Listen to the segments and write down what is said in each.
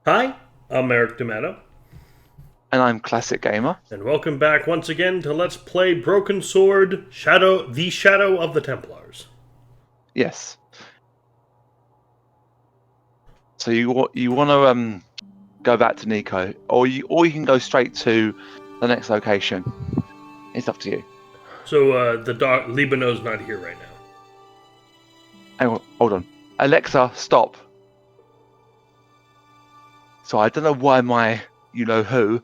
Hi, I'm Eric D'Amato, And I'm Classic Gamer. and welcome back once again to Let's Play Broken Sword The Shadow of the Templars. Yes. So you want to go back to Nico, or you can go straight to the next location. It's up to you. So, the dog, Libano's not here right now. Hang on, hold on. Alexa, stop. So I don't know why my you know who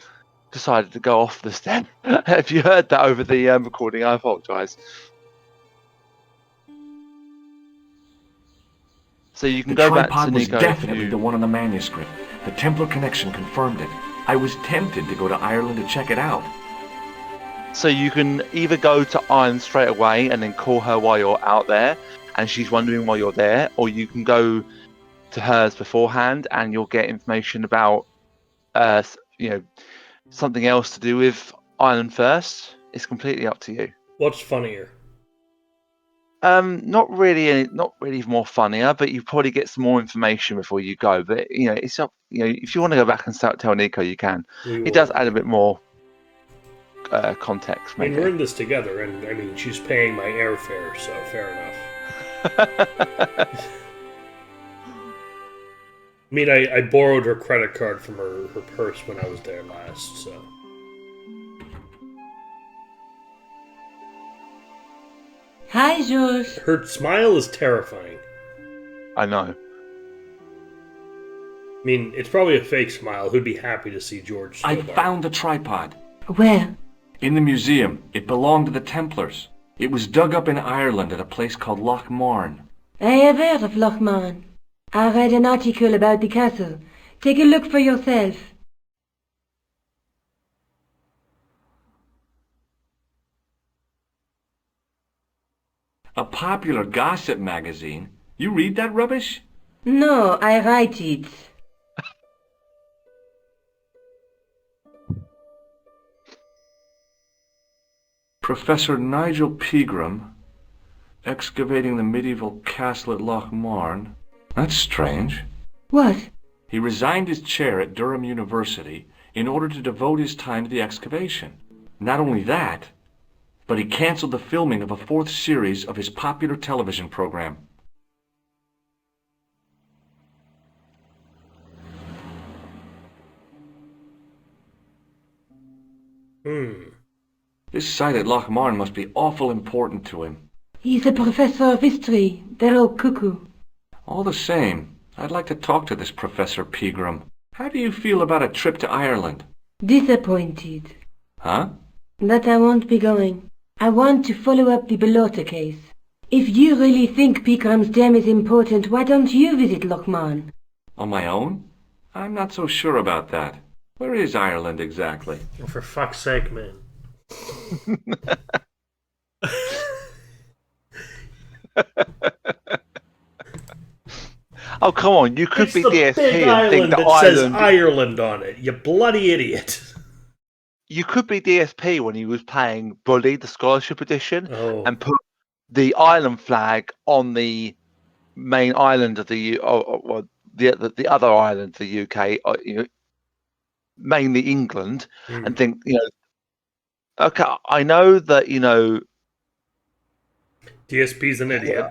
decided to go off the step. If you heard that over the recording, I apologise. So you can The go back to tripod was Nico definitely to. the one on the manuscript. The Templar connection confirmed it. I was tempted to go to Ireland to check it out. So you can either go to Iron straight away and then call her while you're out there, and she's wondering why you're there, or you can go to hers beforehand and you'll get information about, you know, something else to do with Ireland first. It's completely up to you. What's funnier? Not really more funnier, but you probably get some more information before you go. But it's up. If you want to go back and start tell Nico, you can. We It does will. add a bit more context, I mean, we're maybe. in this together, and I mean, she's paying my airfare, so fair enough. I mean, I borrowed her credit card from her purse when I was there last, so. Hi, George. Her smile is terrifying. I know. I mean, it's probably a fake smile. Who'd be happy to see George I Stillbar? found the tripod. Where? In the museum. It belonged to the Templars. It was dug up in Ireland at a place called Lochmarne. I have heard of Lochmarne. I read an article about the castle. Take a look for yourself. A popular gossip magazine. You read that rubbish? No, I write it. Professor Nigel Pegram, excavating the medieval castle at Lochmarne. That's strange. What? He resigned his chair at Durham University in order to devote his time to the excavation. Not only that, but he canceled the filming of a fourth series of his popular television program. Hmm. This site at Lochmarne must be awful important to him. He's a professor of history. They're all cuckoo. All the same, I'd like to talk to this Professor Pegram. How do you feel about a trip to Ireland? Disappointed. Huh? But I won't be going. I want to follow up the Bellotta case. If you really think Picram's dam is important, why don't you visit Lochmarne? On my own? I'm not so sure about that. Where is Ireland exactly? Oh, for fuck's sake, man. Oh, come on. You could It's be the DSP big and think island that that says Ireland. Ireland on it, you bloody idiot. You could be DSP when he was playing Bully, the scholarship edition, Oh, and put the Ireland flag on the main island of the or the other island of the UK, mainly England, and hmm. think, okay, I know that DSP's an idiot.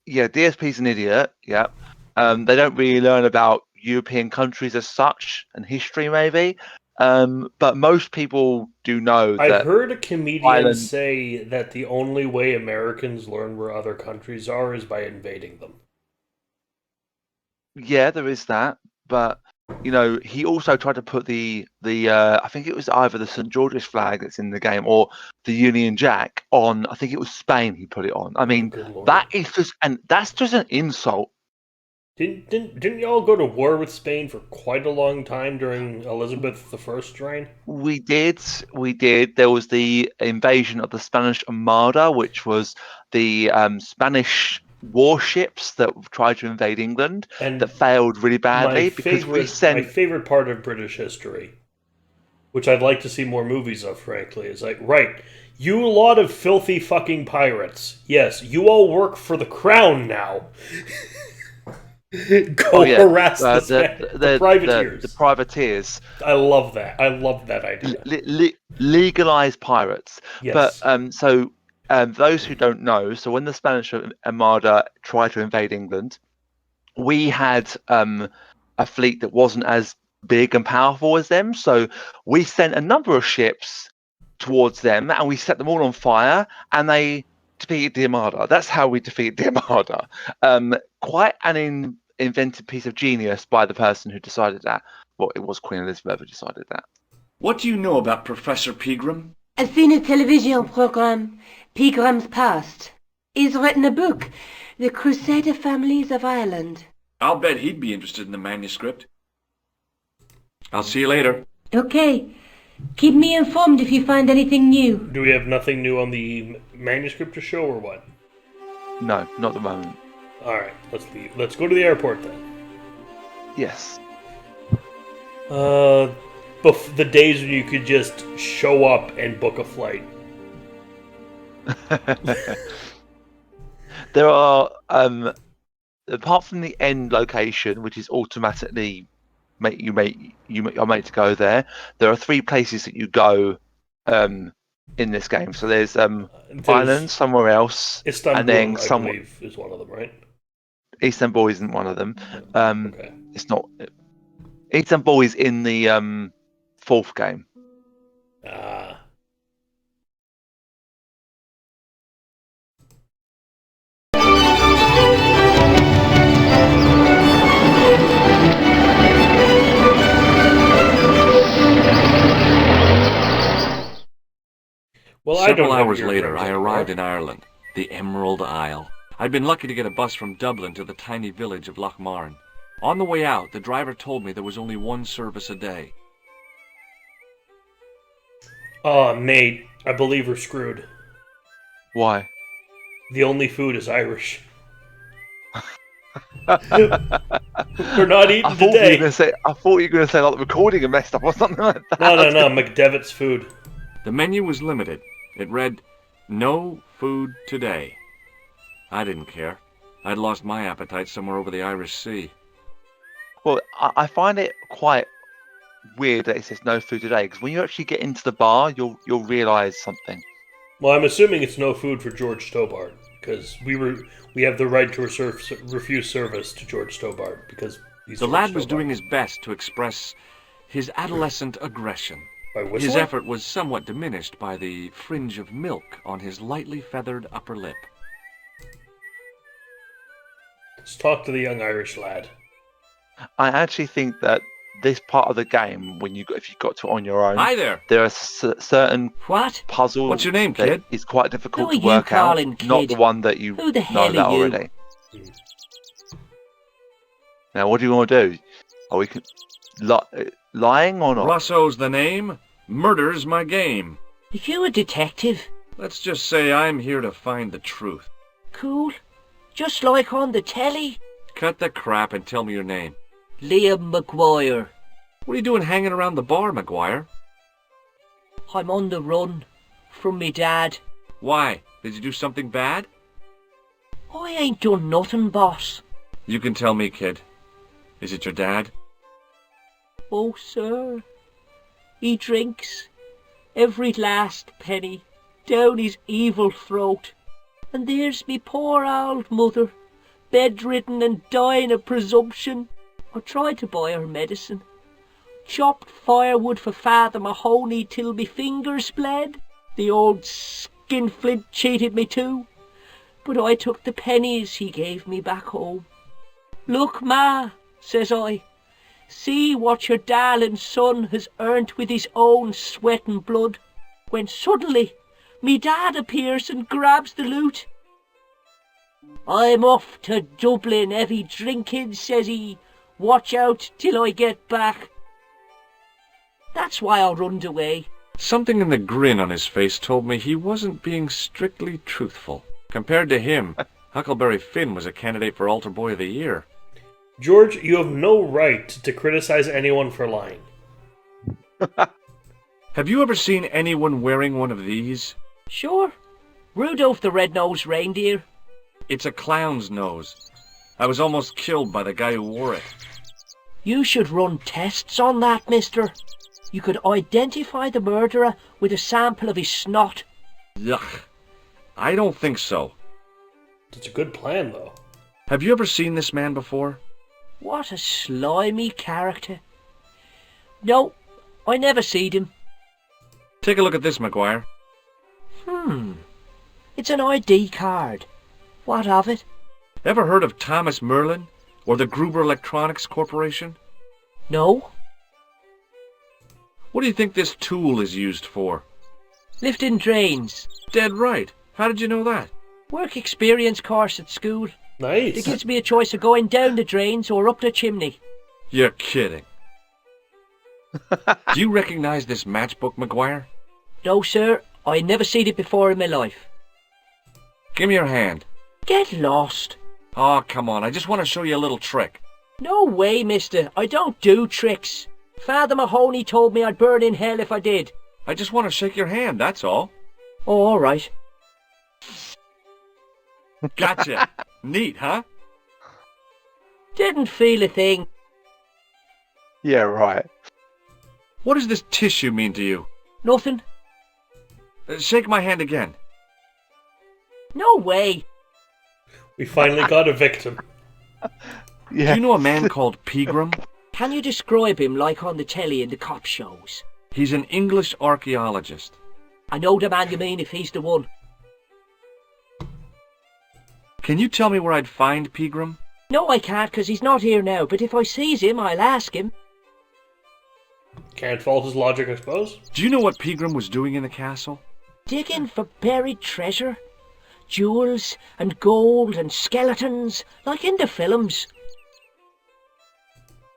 yeah, DSP's an idiot. Yeah, they don't really learn about European countries as such and history, maybe. But most people do know I that heard a comedian Ireland. say that the only way Americans learn where other countries are is by invading them. Yeah, there is that, but he also tried to put the I think it was either the St George's flag that's in the game or the Union Jack on. I think it was Spain. He put it on. I Oh, mean, good lord. that's just an insult. Didn't y'all go to war with Spain for quite a long time during Elizabeth the First reign? We did. There was the invasion of the Spanish Armada, which was the Spanish warships that tried to invade England that And failed really my badly because we favorite my sent. favorite part of British history, which I'd like to see more movies of, frankly, is like, right, you lot of filthy fucking pirates. Yes, you all work for the crown now. Go harass the privateers. The privateers. I love that. I love that idea. Legalize pirates. Yes. But those who don't know, so when the Spanish Armada tried to invade England, we had a fleet that wasn't as big and powerful as them. So we sent a number of ships towards them, and we set them all on fire, and they defeated the Armada. That's how we defeated the Armada. Quite an invented piece of genius by the person who decided that. Well, it was Queen Elizabeth who decided that. What do you know about Professor Pegram? I've seen a television program, Pegram's Past. He's written a book, The Crusader Families of Ireland. I'll bet he'd be interested in the manuscript. I'll see you later. Okay. Keep me informed if you find anything new. Do we have nothing new on the manuscript to show, or what? No, not at the moment. Alright, let's leave. Let's go to the airport then. Yes. The days when you could just show up and book a flight. There are, apart from the end location, which is automatically you are made to go there. There are 3 places that you go in this game. So there's Ireland, somewhere else, Istanbul, and then I believe, is one of them, right? Istanbul isn't one of them. Okay. It's not. Istanbul is in the 4th game. Well, Several hours later, I arrived in Ireland, the Emerald Isle. I'd been lucky to get a bus from Dublin to the tiny village of Lochmarne. On the way out, the driver told me there was only 1 service a day. Oh, mate, I believe we're screwed. Why? The only food is Irish. We're not eating today. I thought you were going to say like the recording had messed up or something like that. No, McDevitt's food. The menu was limited. It read, "No food today." I didn't care. I'd lost my appetite somewhere over the Irish Sea. Well, I find it quite weird that it says no food today, because when you actually get into the bar, you'll realise something. Well, I'm assuming it's no food for George Stobart, because we have the right to refuse service to George Stobart, because he's The George lad was Stobart. doing his best to express his adolescent aggression. By His whistling? effort was somewhat diminished by the fringe of milk on his lightly feathered upper lip. Let's talk to the young Irish lad. I actually think that this part of the game, if you got to it on your own, Hi there! there are certain What? puzzles. What's your name, that kid? is quite difficult Who to are you work out. calling Not kid? the one that you Who the know hell that are you? already. Now, what do you want to do? Are we lying or not? Russo's the name. Murder's my game. Are you a detective? Let's just say I'm here to find the truth. Cool. Just like on the telly. Cut the crap and tell me your name. Liam McGuire. What are you doing hanging around the bar, McGuire? I'm on the run from me dad. Why? Did you do something bad? I ain't done nothing, boss. You can tell me, kid. Is it your dad? Oh, sir. He drinks every last penny down his evil throat. And there's me poor old mother, bedridden and dying of presumption. I tried to buy her medicine. Chopped firewood for Father Mahoney till me fingers bled. The old skinflint cheated me too. But I took the pennies he gave me back home. "Look, Ma," says I, "see what your darling son has earned with his own sweat and blood." When suddenly me dad appears and grabs the loot. "I'm off to Dublin, heavy drinking," says he. "Watch out till I get back." That's why I runned away. Something in the grin on his face told me he wasn't being strictly truthful. Compared to him, Huckleberry Finn was a candidate for Altar Boy of the Year. George, you have no right to criticize anyone for lying. Have you ever seen anyone wearing one of these? Sure. Rudolph the Red-Nosed Reindeer. It's a clown's nose. I was almost killed by the guy who wore it. You should run tests on that, mister. You could identify the murderer with a sample of his snot. Yuck. I don't think so. It's a good plan, though. Have you ever seen this man before? What a slimy character. No, I never seed him. Take a look at this, McGuire. It's an ID card. What of it? Ever heard of Thomas Merlin or the Gruber Electronics Corporation? No. What do you think this tool is used for? Lifting drains. Dead right. How did you know that? Work experience course at school. Nice. It gives me a choice of going down the drains or up the chimney. You're kidding. Do you recognize this matchbook, McGuire? No, sir. I never seen it before in my life. Give me your hand. Get lost. Oh, come on. I just want to show you a little trick. No way, mister. I don't do tricks. Father Mahoney told me I'd burn in hell if I did. I just want to shake your hand, that's all. Oh, all right. Gotcha. Neat, huh? Didn't feel a thing. Yeah, right. What does this tissue mean to you? Nothing. Shake my hand again. No way. We finally got a victim. Yeah. Do you know a man called Pegram? Can you describe him like on the telly in the cop shows? He's an English archaeologist. I know the man you mean if he's the one. Can you tell me where I'd find Pegram? No, I can't, 'cause he's not here now, but if I sees him, I'll ask him. Can't fault his logic, I suppose. Do you know what Pegram was doing in the castle? Digging for buried treasure. Jewels and gold and skeletons, like in the films.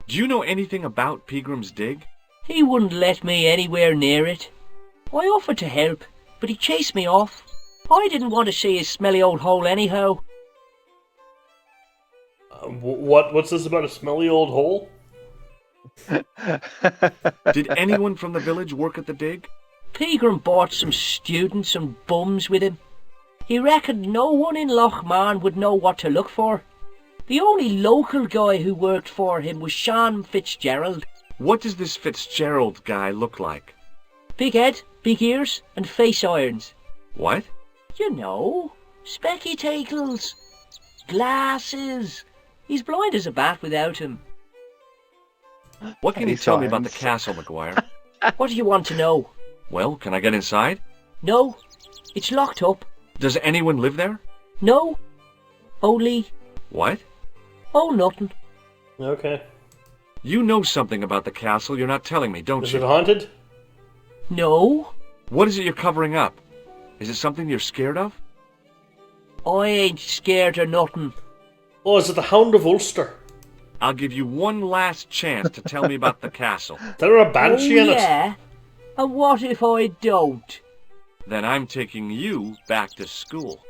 Do you know anything about Pegram's dig? He wouldn't let me anywhere near it. I offered to help, but he chased me off. I didn't want to see his smelly old hole anyhow. What's this about a smelly old hole? Did anyone from the village work at the dig? Pegram brought some students and bums with him. He reckoned no one in Lochmarne would know what to look for. The only local guy who worked for him was Sean Fitzgerald. What does this Fitzgerald guy look like? Big head, big ears, and face irons. What? You know, spectacles, glasses. He's blind as a bat without him. What can you tell me about the castle, McGuire? What do you want to know? Well, can I get inside? No, it's locked up. Does anyone live there? No, only... What? Oh, nothing. Okay. You know something about the castle you're not telling me, don't Is you? it haunted? No, What is it you're covering up? Is it something you're scared of? I ain't scared of nothing. Oh, is it the Hound of Ulster? I'll give you one last chance to tell me about the castle. There a banshee in it? Yeah? And what if I don't? Then I'm taking you back to school.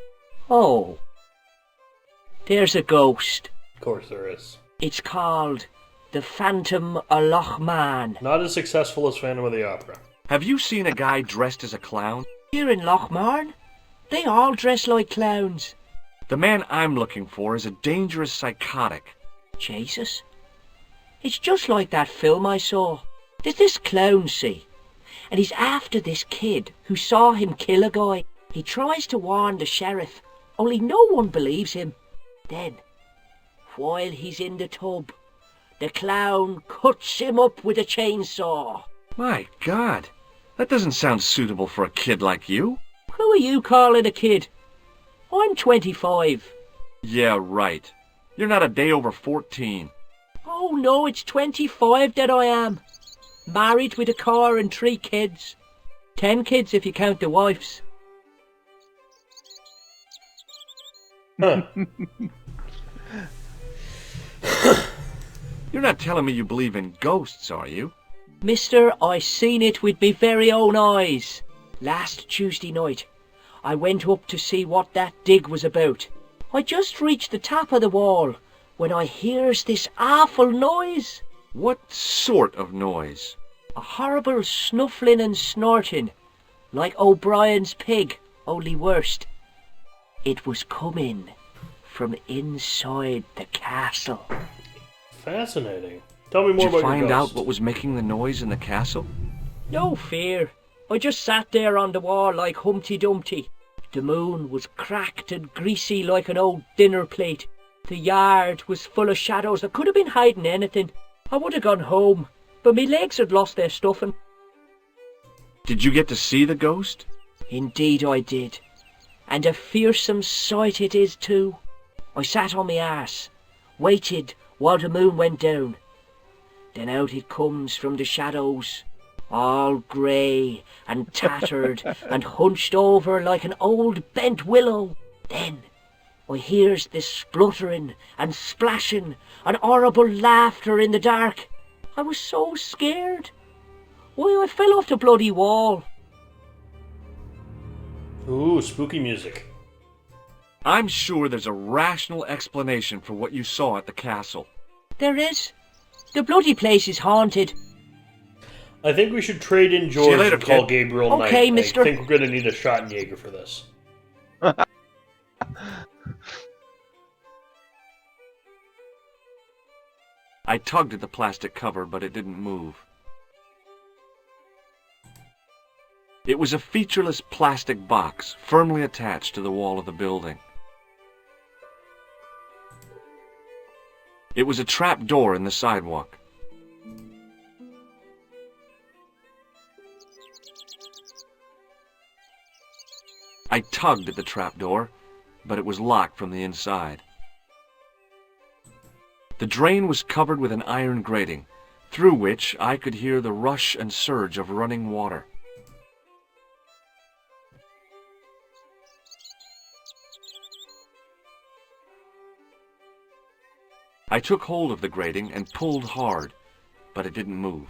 Oh. There's a ghost. Of course there is. It's called the Phantom of Lochmarne. Not as successful as Phantom of the Opera. Have you seen a guy dressed as a clown? Here in Lochmarne, they all dress like clowns. The man I'm looking for is a dangerous psychotic. Jesus. It's just like that film I saw. There's this clown, see? And he's after this kid who saw him kill a guy. He tries to warn the sheriff, only no one believes him. Then, while he's in the tub, the clown cuts him up with a chainsaw. My God, that doesn't sound suitable for a kid like you. Who are you calling a kid? I'm 25. Yeah, right. You're not a day over 14. Oh no, it's 25 that I am. Married with a car and 3 kids. 10 kids if you count the wives. Huh. You're not telling me you believe in ghosts, are you? Mister, I seen it with me very own eyes. Last Tuesday night, I went up to see what that dig was about. I just reached the top of the wall when I hears this awful noise. What sort of noise? A horrible snuffling and snorting, like O'Brien's pig, only worst. It was coming from inside the castle. Fascinating. Tell me more Did you about find your ghost. out what was making the noise in the castle? No fear. I just sat there on the wall like Humpty Dumpty. The moon was cracked and greasy like an old dinner plate. The yard was full of shadows. I could have been hiding anything. I would have gone home, but me legs had lost their stuffing. Did you get to see the ghost? Indeed I did. And a fearsome sight it is too. I sat on my arse, waited while the moon went down. Then out it comes from the shadows, all grey and tattered and hunched over like an old bent willow. Then I hears this spluttering and splashing and horrible laughter in the dark. I was so scared. Why, I fell off the bloody wall. Ooh, spooky music. I'm sure there's a rational explanation for what you saw at the castle. There is. The bloody place is haunted. I think we should trade in you George later, and call kid. Gabriel Okay, Knight. mister. I think we're going to need a Schottenjäger for this. I tugged at the plastic cover, but it didn't move. It was a featureless plastic box firmly attached to the wall of the building. It was a trap door in the sidewalk. I tugged at the trap door, but it was locked from the inside. The drain was covered with an iron grating, through which I could hear the rush and surge of running water. I took hold of the grating and pulled hard, but it didn't move.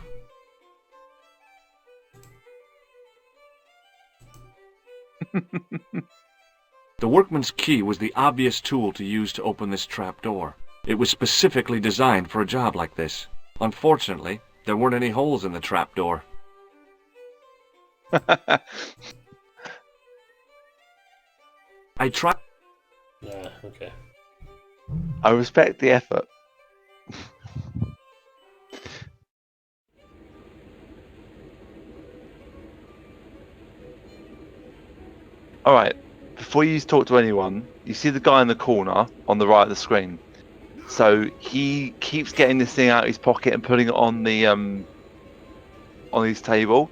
The workman's key was the obvious tool to use to open this trap door. It was specifically designed for a job like this. Unfortunately, there weren't any holes in the trap door. I tried. Nah, okay. I respect the effort. Alright, before you talk to anyone, you see the guy in the corner on the right of the screen. So he keeps getting this thing out of his pocket and putting it on the on his table.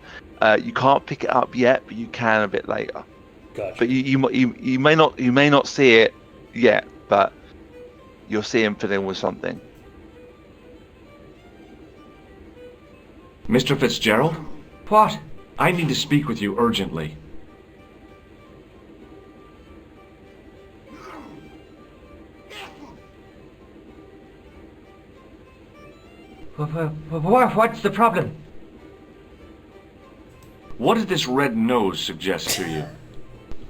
You can't pick it up yet, but you can a bit later. Gotcha. But you may not see it yet, but you'll see him fiddling with something. Mr. Fitzgerald? What? I need to speak with you urgently. What's the problem? What does this red nose suggest to you?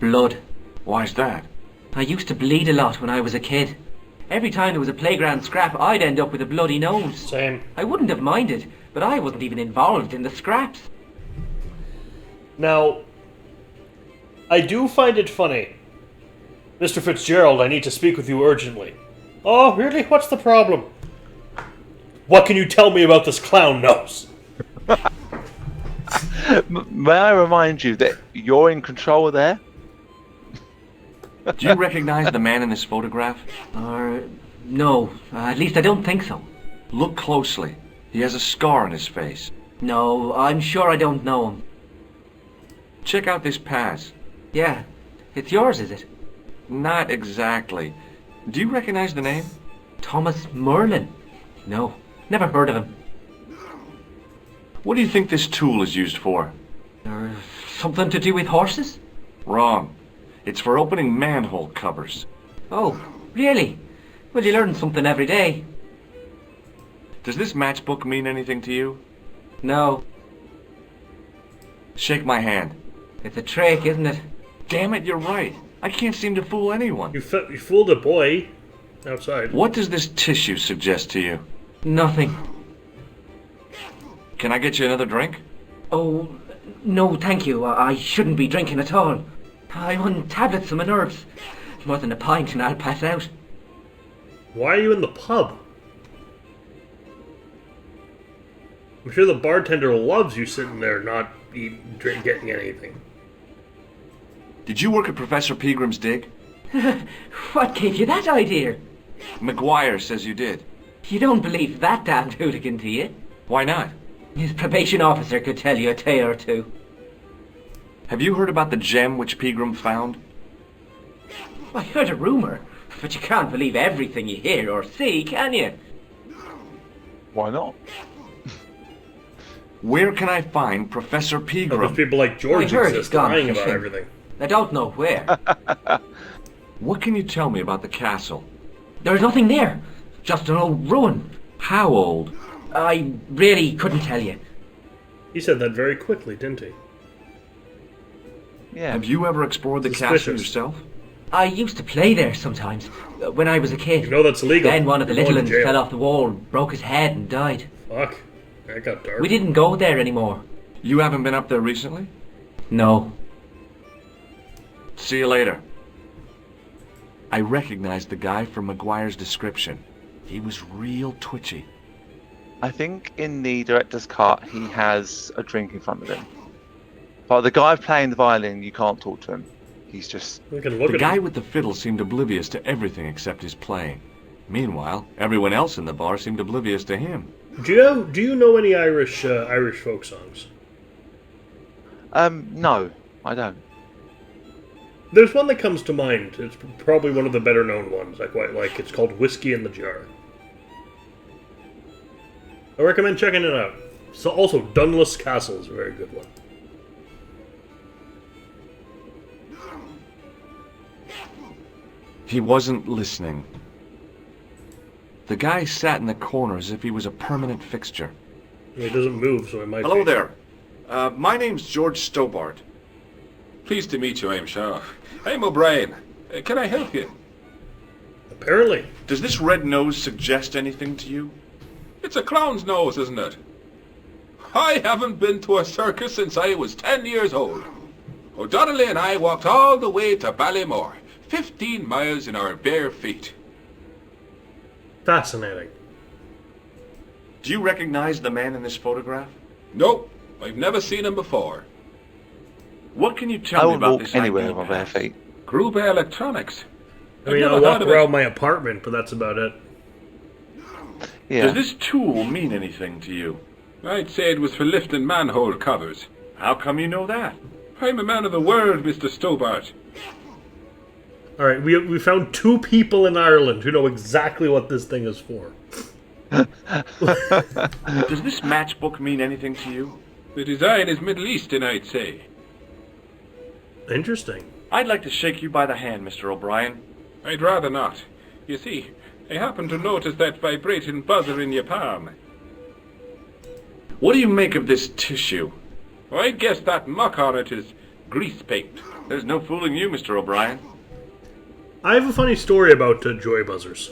Blood. Why's that? I used to bleed a lot when I was a kid. Every time there was a playground scrap, I'd end up with a bloody nose. Same. I wouldn't have minded, but I wasn't even involved in the scraps. Now, I do find it funny. Mr. Fitzgerald, I need to speak with you urgently. Oh, really? What's the problem? What can you tell me about this clown nose? May I remind you that you're in control there? Do you recognize the man in this photograph? No, at least I don't think so. Look closely. He has a scar on his face. No, I'm sure I don't know him. Check out this pass. Yeah, it's yours, is it? Not exactly. Do you recognize the name? Thomas Merlin? No, never heard of him. What do you think this tool is used for? Something to do with horses? Wrong. It's for opening manhole covers. Oh, really? Well, you learn something every day. Does this matchbook mean anything to you? No, Shake my hand. it's a trick, isn't it? Damn it, you're right. I can't seem to fool anyone. You fooled a boy outside. What does this tissue suggest to you? Nothing. Can I get you another drink? Oh, no, thank you. I shouldn't be drinking at all. I'm on tablets for my nerves. More than a pint and I'll pass out. Why are you in the pub? I'm sure the bartender loves you sitting there not getting anything. Did you work at Professor Peagram's dig? What gave you that idea? McGuire says you did. You don't believe that damned hooligan, do you? Why not? His probation officer could tell you a tale or two. Have you heard about the gem which Peagram found? I heard a rumour, but you can't believe everything you hear or see, can you? Why not? Where can I find Professor Those Peagram? people like George I heard he's exist gone lying about fishing. everything. I don't know where. What can you tell me about the castle? There's nothing there. Just an old ruin. How old? I really couldn't tell you. He said that very quickly, didn't he? Yeah. Have you ever explored the castle Suspicious. yourself? I used to play there sometimes, when I was a kid. You know that's illegal. Then one of the You're little going ones to jail. fell off the wall, broke his head and died. Fuck. That got dark. We didn't go there anymore. You haven't been up there recently? No. See you later. I recognized the guy from McGuire's description. He was real twitchy. I think in the director's cut he has a drink in front of him. But the guy playing the violin, you can't talk to him. He's just... We can look The at guy him. with the fiddle seemed oblivious to everything except his playing. Meanwhile, everyone else in the bar seemed oblivious to him. Do you know any Irish folk songs? No, I don't. There's one that comes to mind. It's probably one of the better known ones I quite like. It's called Whiskey in the Jar. I recommend checking it out. So also, Dunluce Castle is a very good one. He wasn't listening. The guy sat in the corner as if he was a permanent fixture. He doesn't move, so it might Hello be. there. My name's George Stobart. Pleased to meet you, I'm sure. I'm O'Brien. Can I help you? Apparently. Does this red nose suggest anything to you? It's a clown's nose, isn't it? I haven't been to a circus since I was 10 years old. O'Donnelly and I walked all the way to Ballymore, 15 miles in our bare feet. Fascinating. Do you recognize the man in this photograph? Nope, I've never seen him before. What can you I tell me won't about walk this anywhere ID with my bare pass? feet. Gruber Electronics. I mean, I've I'll never walk heard of it. around my apartment, but that's about it. Yeah. Does this tool mean anything to you? I'd say it was for lifting manhole covers. How come you know that? I'm a man of the world, Mr. Stobart. Alright, we found two people in Ireland who know exactly what this thing is for. Does this matchbook mean anything to you? The design is Middle Eastern, I'd say. Interesting. I'd like to shake you by the hand, Mr. O'Brien. I'd rather not. You see, I happened to notice that vibrating buzzer in your palm. What do you make of this tissue? I guess that muck on it is grease paint. There's no fooling you, Mr. O'Brien. I have a funny story about joy buzzers.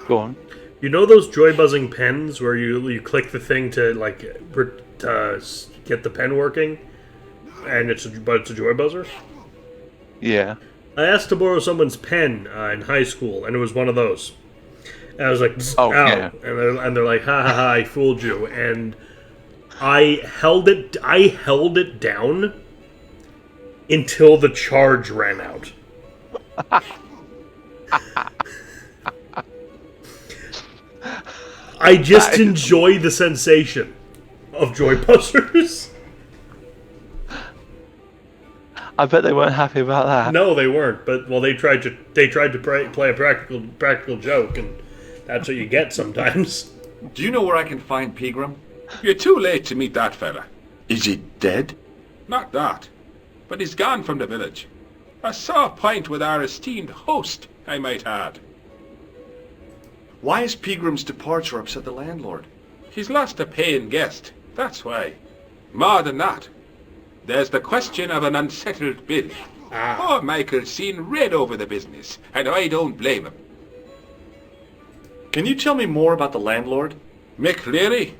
Go on. You know those joy buzzing pens where you click the thing to get the pen working, and it's a joy buzzer. Yeah. I asked to borrow someone's pen in high school, and it was one of those. And I was like, Oh, ow. yeah. And they're like, ha ha ha, I fooled you. And I held it down until the charge ran out. I just enjoy the sensation of joy buzzers. I bet they weren't happy about that. No, they weren't. But well, they tried to play a practical joke, and that's what you get sometimes. Do you know where I can find Peagram? You're too late to meet that fella. Is he dead? Not that, but he's gone from the village. A sore point with our esteemed host, I might add. Why has Peagram's departure upset the landlord? He's lost a paying guest, that's why. More than that, there's the question of an unsettled bill. Poor Michael's seen red over the business, and I don't blame him. Can you tell me more about the landlord? Mick Leary?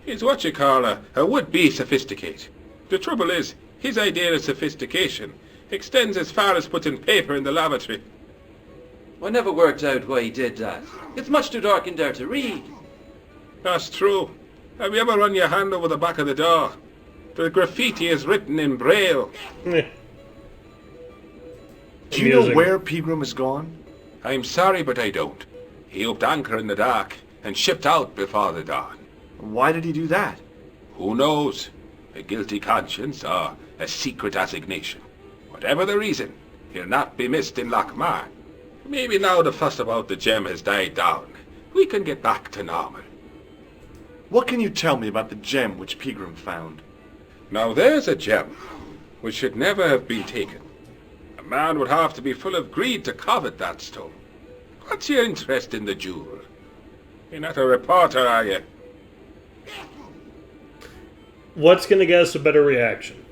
He's what you call a would-be sophisticate. The trouble is, his idea of sophistication extends as far as putting paper in the lavatory. I never worked out why he did that. It's much too dark in there to read. That's true. Have you ever run your hand over the back of the door? The graffiti is written in Braille. Eh. Do you know Amusing. where Pegram has gone? I'm sorry, but I don't. He upped anchor in the dark and shipped out before the dawn. Why did he do that? Who knows? A guilty conscience or a secret assignation. Whatever the reason, he'll not be missed in Lochmarne. Maybe now the fuss about the gem has died down, we can get back to normal. What can you tell me about the gem which Pegram found? Now there's a gem which should never have been taken. A man would have to be full of greed to covet that stone. What's your interest in the jewel? You're not a reporter, are you? What's going to get us a better reaction?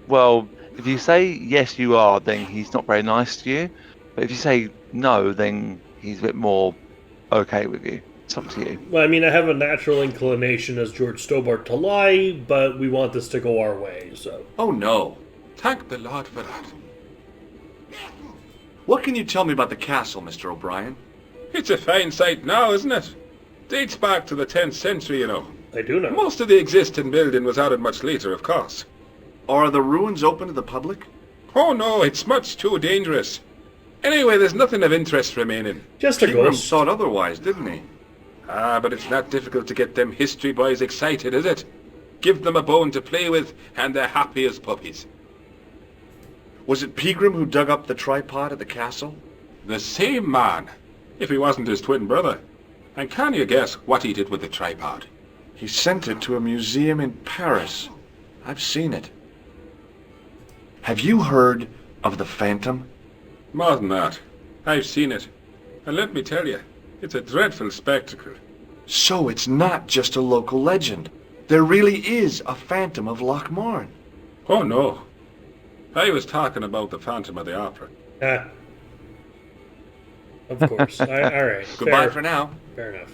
Well, if you say yes, you are, then he's not very nice to you. But if you say no, then he's a bit more okay with you. It's up to you. Well, I mean, I have a natural inclination as George Stobart to lie, but we want this to go our way, so... Oh no. Thank the Lord for that. What can you tell me about the castle, Mr. O'Brien? It's a fine sight now, isn't it? Dates back to the 10th century, you know. I do know. Most of the existing building was added much later, of course. Are the ruins open to the public? Oh no, it's much too dangerous. Anyway, there's nothing of interest remaining. Just a Pegram ghost. thought otherwise, didn't he? Ah, but it's not difficult to get them history boys excited, is it? Give them a bone to play with, and they're happy as puppies. Was it Pegram who dug up the tripod at the castle? The same man, if he wasn't his twin brother. And can you guess what he did with the tripod? He sent it to a museum in Paris. I've seen it. Have you heard of the Phantom? More than that. I've seen it. And let me tell you, it's a dreadful spectacle. So it's not just a local legend. There really is a Phantom of Lochmarne. Oh no. I was talking about the Phantom of the Opera. Ah. Of course. Alright. Goodbye for now. Fair enough.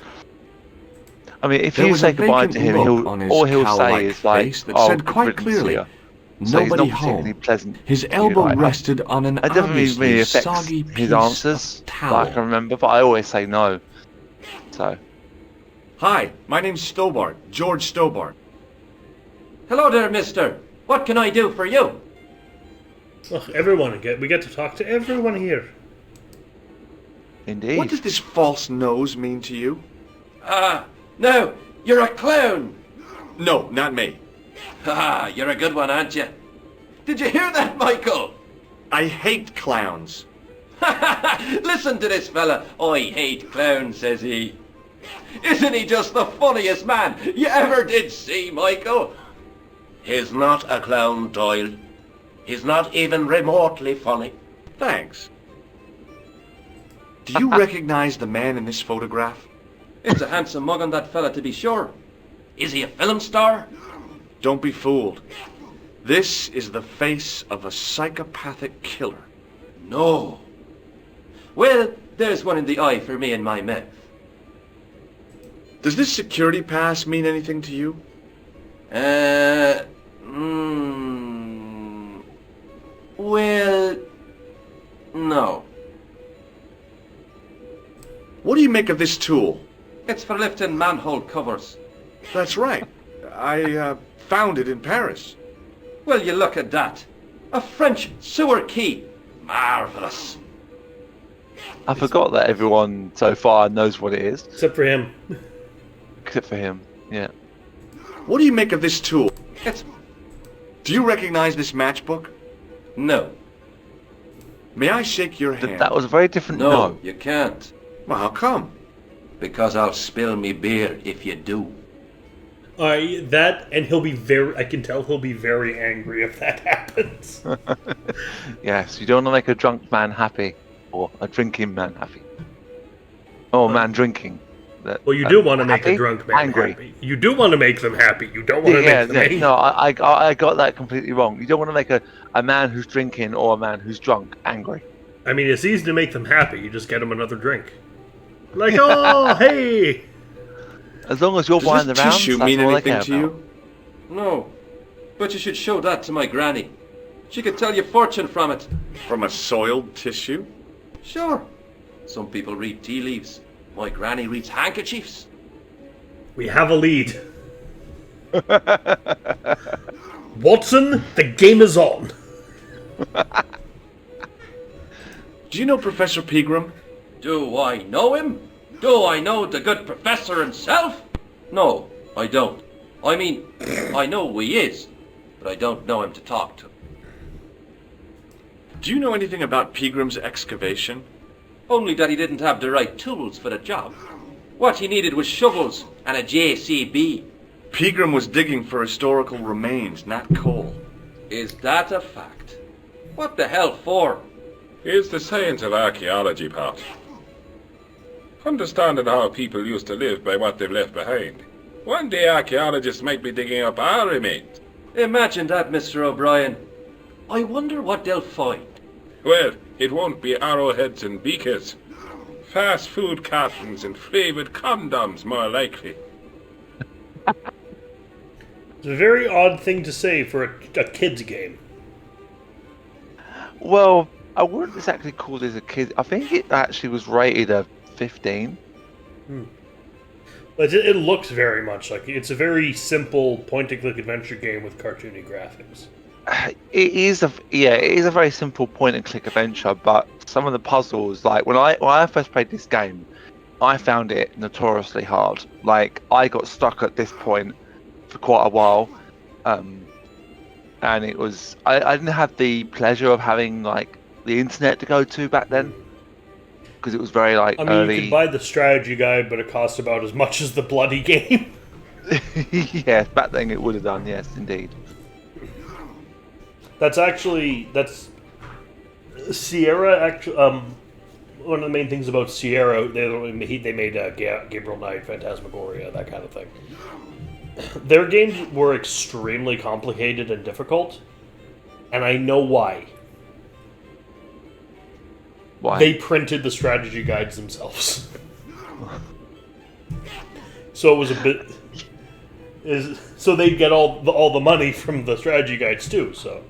I mean, if There you was say a goodbye vacant to him, look on his all he'll cow-like say is like, face that "Oh, said good quite riddance clearly, to you." So he's nobody not particularly home. pleasant. His to you, elbow like, rested on an It doesn't really obviously affect soggy piece his answers, of towel. like I remember, but I always say no. So, Hi, my name's Stobart, George Stobart. Hello there, mister. What can I do for you? Ugh, everyone, we get to talk to everyone here. indeed. What does this false nose mean to you? No, you're a clown. No, not me. Ah, you're a good one, aren't you? Did you hear that, Michael? I hate clowns. Listen to this fella. I hate clowns, says he. Isn't he just the funniest man you ever did see, Michael? He's not a clown, Doyle. He's not even remotely funny. Thanks. Do you recognize the man in this photograph? It's a handsome mug on that fella, to be sure. Is he a film star? Don't be fooled. This is the face of a psychopathic killer. No. Well, there's one in the eye for me and my mouth. Does this security pass mean anything to you? Well, no. What do you make of this tool? It's for lifting manhole covers. That's right. I found it in Paris. Well, you look at that. A French sewer key. Marvellous. I forgot that everyone so far knows what it is, Except for him. except for him. Yeah. What do you make of this tool? It's... Do you recognize this matchbook? No. May I shake your hand? That was a very different no. You can't. Well, how come? Because I'll spill me beer if you do. That, and he'll be I can tell he'll be very angry if that happens. Yes, you don't want to make a drunk man happy, or a drinking man happy. Oh, a man drinking. Well, you do want to make a happy? drunk man Angry. happy. You do want to make them happy. You don't want to make them angry. No, I got that completely wrong. You don't want to make a man who's drinking or a man who's drunk angry. I mean, it's easy to make them happy. You just get them another drink. Like, oh, hey! As long as you're Does buying this the rounds, tissue that's mean all I anything care to about. you? No. But you should show that to my granny. She could tell you fortune from it. From a soiled tissue? Sure. Some people read tea leaves. My granny reads handkerchiefs. We have a lead. Watson, the game is on. Do you know Professor Pegram? Do I know him? Do I know the good professor himself? No, I don't. I mean, I know who he is, but I don't know him to talk to. Do you know anything about Pegram's excavation? Only that he didn't have the right tools for the job. What he needed was shovels and a JCB. Pegram was digging for historical remains, not coal. Is that a fact? What the hell for? It's the science of archaeology, Pat. Understanding how people used to live by what they've left behind. One day archaeologists might be digging up our remains. Imagine that, Mr. O'Brien. I wonder what they'll find. Well, it won't be arrowheads and beakers. Fast food cartons and flavoured condoms, more likely. It's a very odd thing to say for a kid's game. Well, I wouldn't exactly call this a kid. I think it actually was rated a 15. But it looks very much like it's a very simple point-and-click adventure game with cartoony graphics. It is a very simple point-and-click adventure, but some of the puzzles, like when I first played this game, I found it notoriously hard. Like I got stuck at this point for quite a while, and it was I didn't have the pleasure of having like the internet to go to back then, because it was very like early. You could buy the strategy guide, but it cost about as much as the bloody game. Yeah, back then it would have done. Yes, indeed. That's Sierra. Actually, one of the main things about Sierra, they made Gabriel Knight, Phantasmagoria, that kind of thing. Their games were extremely complicated and difficult, and I know why. Why? They printed the strategy guides themselves. So it was a bit... So they'd get all the money from the strategy guides too, so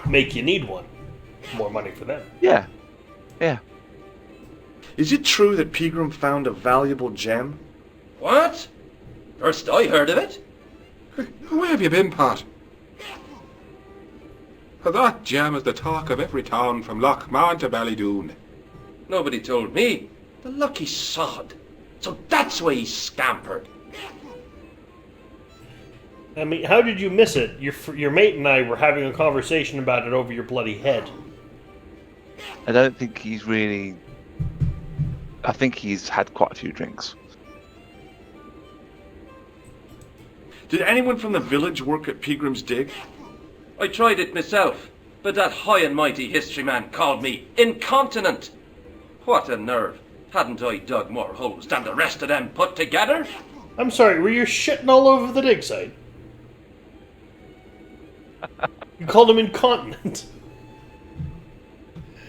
make you need one. More money for them. Yeah. Is it true that Pegram found a valuable gem? What? First I heard of it. Where have you been, Pat? That gem is the talk of every town from Lochmarne to Ballydoon. Nobody told me. The lucky sod. So that's why he scampered. I mean, how did you miss it? Your mate and I were having a conversation about it over your bloody head. I don't think he's really... I think he's had quite a few drinks. Did anyone from the village work at Pegram's dig? I tried it myself, but that high and mighty history man called me incontinent. What a nerve. Hadn't I dug more holes than the rest of them put together? I'm sorry, were you shitting all over the dig site? You called him incontinent.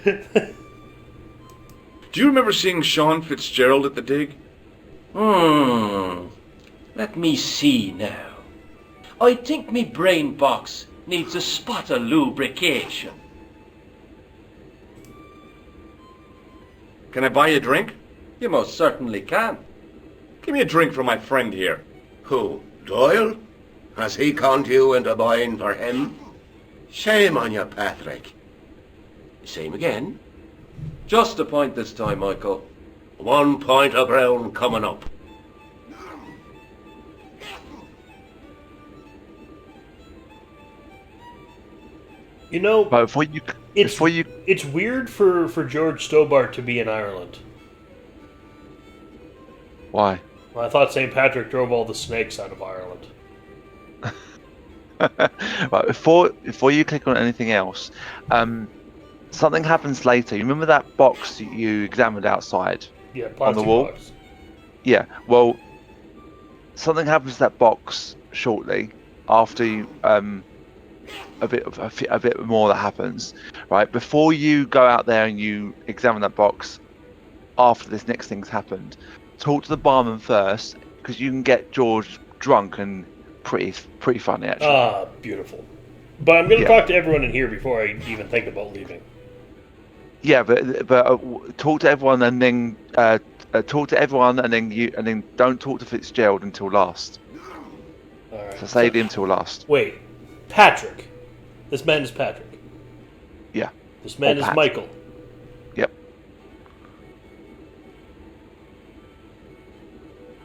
Do you remember seeing Sean Fitzgerald at the dig? Let me see now. I think me brain box needs a spot of lubrication. Can I buy you a drink? You most certainly can. Give me a drink for my friend here. Who? Doyle? Has he conned you into buying for him? Shame on you, Patrick. Same again? Just a point this time, Michael. 1 point of ground coming up. You know, But it's weird for George Stobart to be in Ireland. Why? Well, I thought St. Patrick drove all the snakes out of Ireland. Right, before you click on anything else, something happens later. You remember that box that you examined outside? Yeah, on the plastic wall? box. Yeah, well, something happens to that box shortly after you, a bit more that happens, right? Before you go out there and you examine that box, after this next thing's happened, talk to the barman first, because you can get George drunk and pretty funny actually. Ah, beautiful. But I'm going to talk to everyone in here before I even think about leaving. Yeah, but talk to everyone and then talk to everyone and then don't talk to Fitzgerald until last. All right. So save him till last. Wait, Patrick. This man is Patrick. Yeah. This man Or is Pat. Michael. Yep.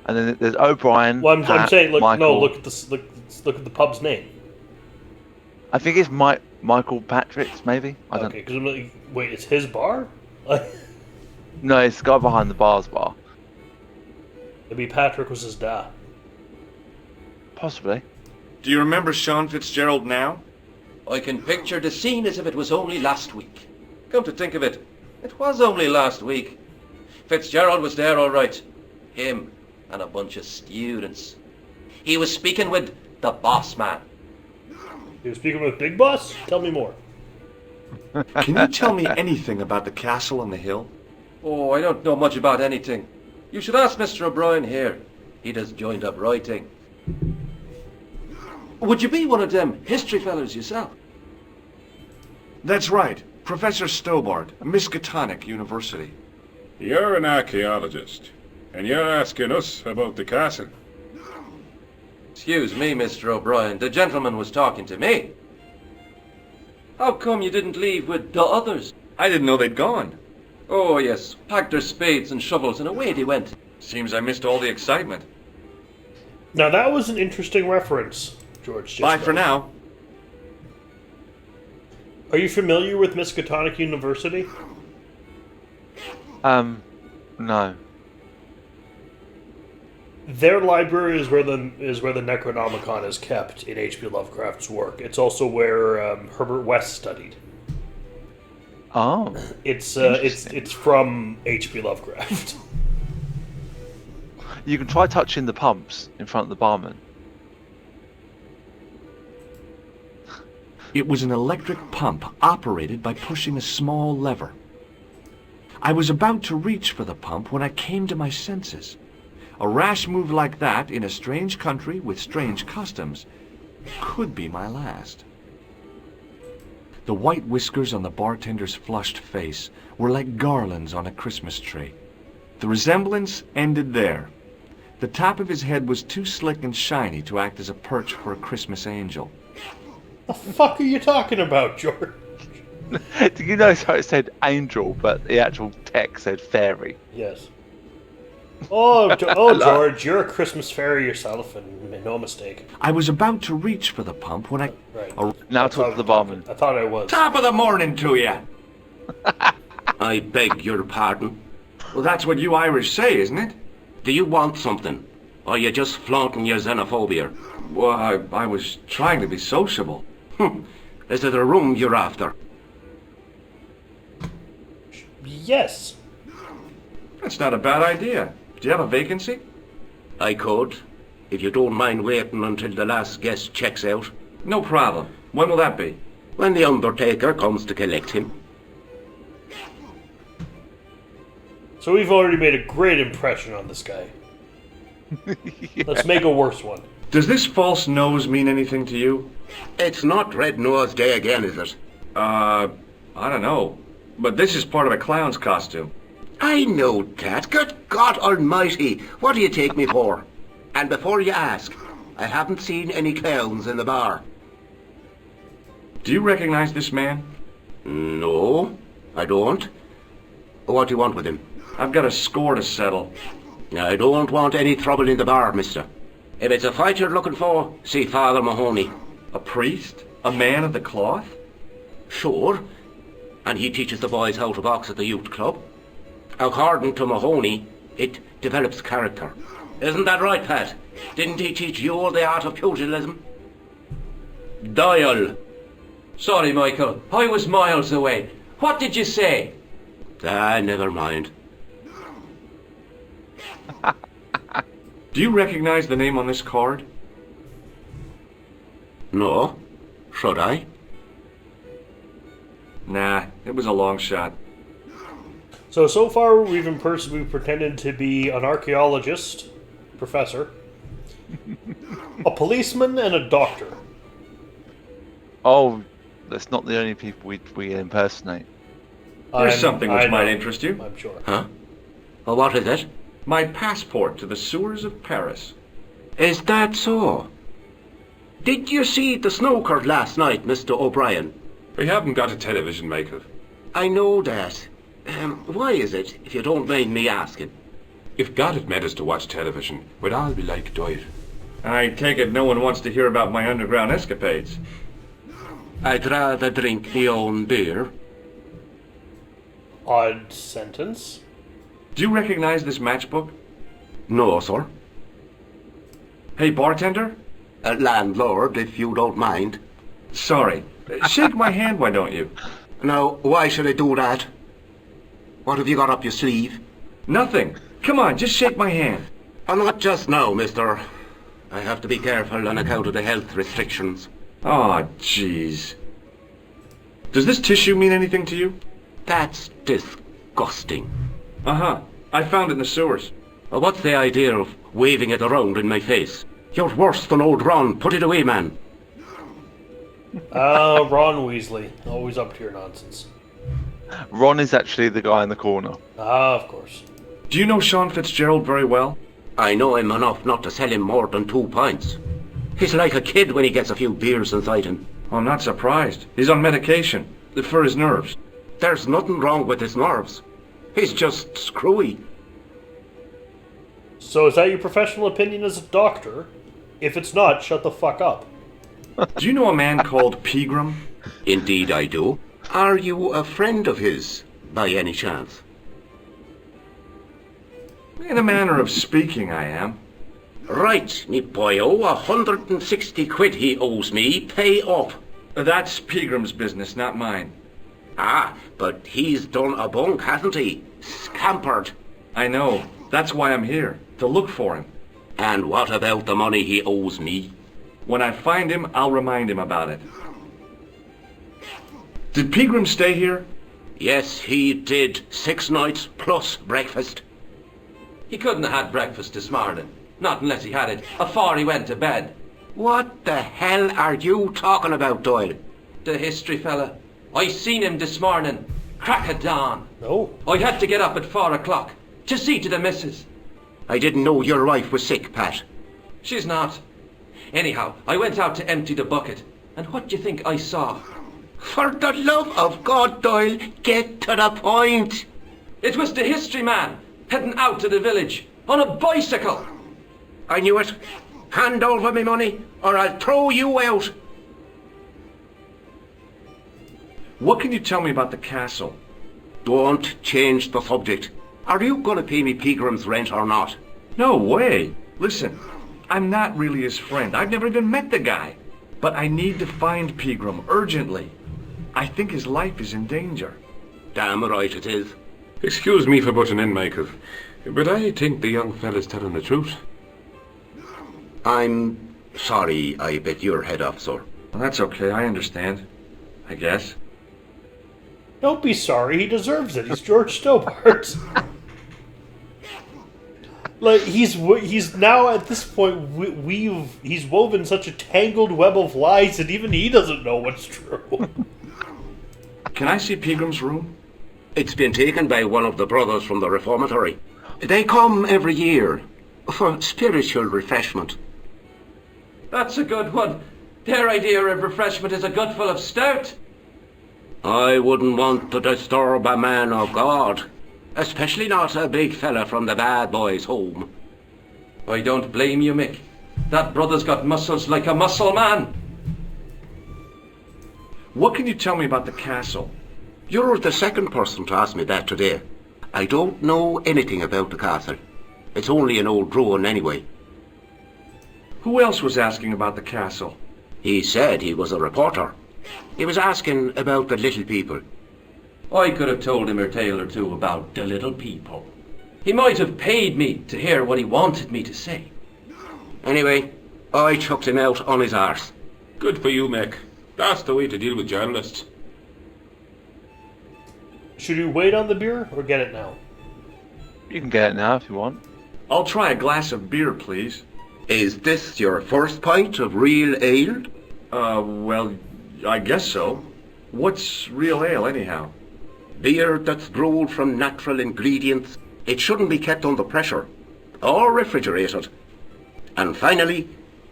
And then there's O'Brien. Well, I'm Pat, saying, look, Michael. no, look at this. Look at the pub's name. I think it's Michael Patrick's, maybe. I don't. Okay, because wait, it's his bar. No, it's the guy behind the bars bar. Maybe Patrick was his dad. Possibly. Do you remember Sean Fitzgerald now? I can picture the scene as if it was only last week. Come to think of it, it was only last week. Fitzgerald was there all right. Him and a bunch of students. He was speaking with the boss man. He was speaking with Big Boss? Tell me more. Can you tell me anything about the castle on the hill? Oh, I don't know much about anything. You should ask Mr. O'Brien here. He does joined up writing. Would you be one of them history fellas yourself? That's right. Professor Stobart, Miskatonic University. You're an archaeologist, and you're asking us about the castle. Excuse me, Mr. O'Brien. The gentleman was talking to me. How come you didn't leave with the others? I didn't know they'd gone. Oh, yes. Packed their spades and shovels and away they went. Seems I missed all the excitement. Now that was an interesting reference, George. Bye for now. Are you familiar with Miskatonic University? No. Their library is where the Necronomicon is kept in H.P. Lovecraft's work. It's also where Herbert West studied. Oh. It's from H.P. Lovecraft. You can try touching the pumps in front of the barman. It was an electric pump operated by pushing a small lever. I was about to reach for the pump when I came to my senses. A rash move like that in a strange country with strange customs could be my last. The white whiskers on the bartender's flushed face were like garlands on a Christmas tree. The resemblance ended there. The top of his head was too slick and shiny to act as a perch for a Christmas angel. The fuck are you talking about, George? Did you notice how it said angel, but the actual text said fairy? Yes. Oh, George, you're a Christmas fairy yourself, and made no mistake. I was about to reach for the pump when Right. Now talk to the barman. I thought I was. Top of the morning to you! I beg your pardon. Well, that's what you Irish say, isn't it? Do you want something? Or are you just flaunting your xenophobia? Well, I was trying to be sociable. Is it a room you're after? Yes. That's not a bad idea. Do you have a vacancy? I could, if you don't mind waiting until the last guest checks out. No problem. When will that be? When the undertaker comes to collect him. So we've already made a great impression on this guy. Let's make a worse one. Does this false nose mean anything to you? It's not Red Nose Day again, is it? I don't know. But this is part of a clown's costume. I know that. Good God Almighty, what do you take me for? And before you ask, I haven't seen any clowns in the bar. Do you recognize this man? No, I don't. What do you want with him? I've got a score to settle. I don't want any trouble in the bar, mister. If it's a fight you're looking for, see Father Mahoney. A priest? A man of the cloth? Sure. And he teaches the boys how to box at the youth club. According to Mahoney, it develops character. Isn't that right, Pat? Didn't he teach you the art of pugilism? Doyle. Sorry, Michael. I was miles away. What did you say? Never mind. Do you recognize the name on this card? No. Should I? Nah, it was a long shot. So far we've pretended to be an archaeologist, professor, a policeman, and a doctor. Oh, that's not the only people we impersonate. There's something which I might know. interest you. I'm sure. Huh? Well, what is it? My passport to the sewers of Paris. Is that so? Did you see the snooker last night, Mr. O'Brien? We haven't got a television, Michael. I know that. Why is it, if you don't mind me asking? If God had meant us to watch television, we'd all be like Doyle. I take it no one wants to hear about my underground escapades. I'd rather drink my own beer. Odd sentence. Do you recognize this matchbook? No, sir. Hey, bartender? Landlord, if you don't mind. Sorry. Shake my hand, why don't you? Now, why should I do that? What have you got up your sleeve? Nothing. Come on, just shake my hand. Not just now, mister. I have to be careful on account of the health restrictions. Aw, jeez. Does this tissue mean anything to you? That's disgusting. Uh-huh. I found it in the sewers. What's the idea of waving it around in my face? You're worse than old Ron. Put it away, man. Ron Weasley. Always up to your nonsense. Ron is actually the guy in the corner. Of course. Do you know Sean Fitzgerald very well? I know him enough not to sell him more than 2 pints. He's like a kid when he gets a few beers inside him. I'm not surprised. He's on medication. For his nerves. There's nothing wrong with his nerves. He's just screwy. So is that your professional opinion as a doctor? If it's not, shut the fuck up. Do you know a man called Pegram? Indeed I do. Are you a friend of his, by any chance? In a manner of speaking, I am. Right, me boyo, 160 quid he owes me, pay up. That's Pegram's business, not mine. Ah, but he's done a bunk, hasn't he? Scampered. I know. That's why I'm here, to look for him. And what about the money he owes me? When I find him, I'll remind him about it. Did Pegram stay here? Yes, he did. 6 nights plus breakfast. He couldn't have had breakfast this morning. Not unless he had it afore he went to bed. What the hell are you talking about, Doyle? The history fella. I seen him this morning. Crack of dawn. No. I had to get up at 4 o'clock to see to the missus. I didn't know your wife was sick, Pat. She's not. Anyhow, I went out to empty the bucket. And what do you think I saw? For the love of God, Doyle, get to the point. It was the history man heading out to the village on a bicycle. I knew it. Hand over me money, or I'll throw you out. What can you tell me about the castle? Don't change the subject. Are you going to pay me Pegram's rent or not? No way. Listen, I'm not really his friend. I've never even met the guy. But I need to find Pegram urgently. I think his life is in danger. Damn right it is. Excuse me for butting in, Michael, but I think the young fella's telling the truth. I'm sorry I bit your head off, sir. Well, that's okay. I understand. I guess. Don't be sorry. He deserves it. He's George Stobart. Like he's now at this point he's woven such a tangled web of lies that even he doesn't know what's true. Can I see Pegram's room? It's been taken by one of the brothers from the reformatory. They come every year for spiritual refreshment. That's a good one. Their idea of refreshment is a gutful of stout. I wouldn't want to disturb a man of God, especially not a big fella from the bad boys' home. I don't blame you, Mick. That brother's got muscles like a muscle man. What can you tell me about the castle? You're the second person to ask me that today. I don't know anything about the castle. It's only an old ruin anyway. Who else was asking about the castle? He said he was a reporter. He was asking about the little people. I could have told him a tale or two about the little people. He might have paid me to hear what he wanted me to say. Anyway, I chucked him out on his arse. Good for you, Mick. That's the way to deal with journalists. Should we wait on the beer or get it now? You can get it now if you want. I'll try a glass of beer, please. Is this your first pint of real ale? Well, I guess so. What's real ale, anyhow? Beer that's brewed from natural ingredients, it shouldn't be kept under pressure or refrigerated. And finally,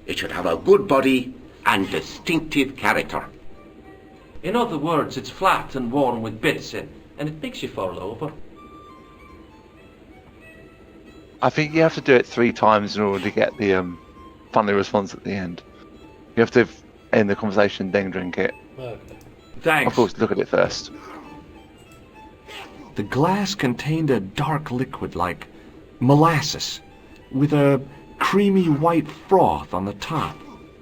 it should have a good body and distinctive character. In other words, it's flat and worn with bits in, and it makes you fall over. I think you have to do it 3 times in order to get the funny response at the end. You have to end the conversation, then drink it. Okay. Thanks. Of course, look at it first. The glass contained a dark liquid like molasses, with a creamy white froth on the top.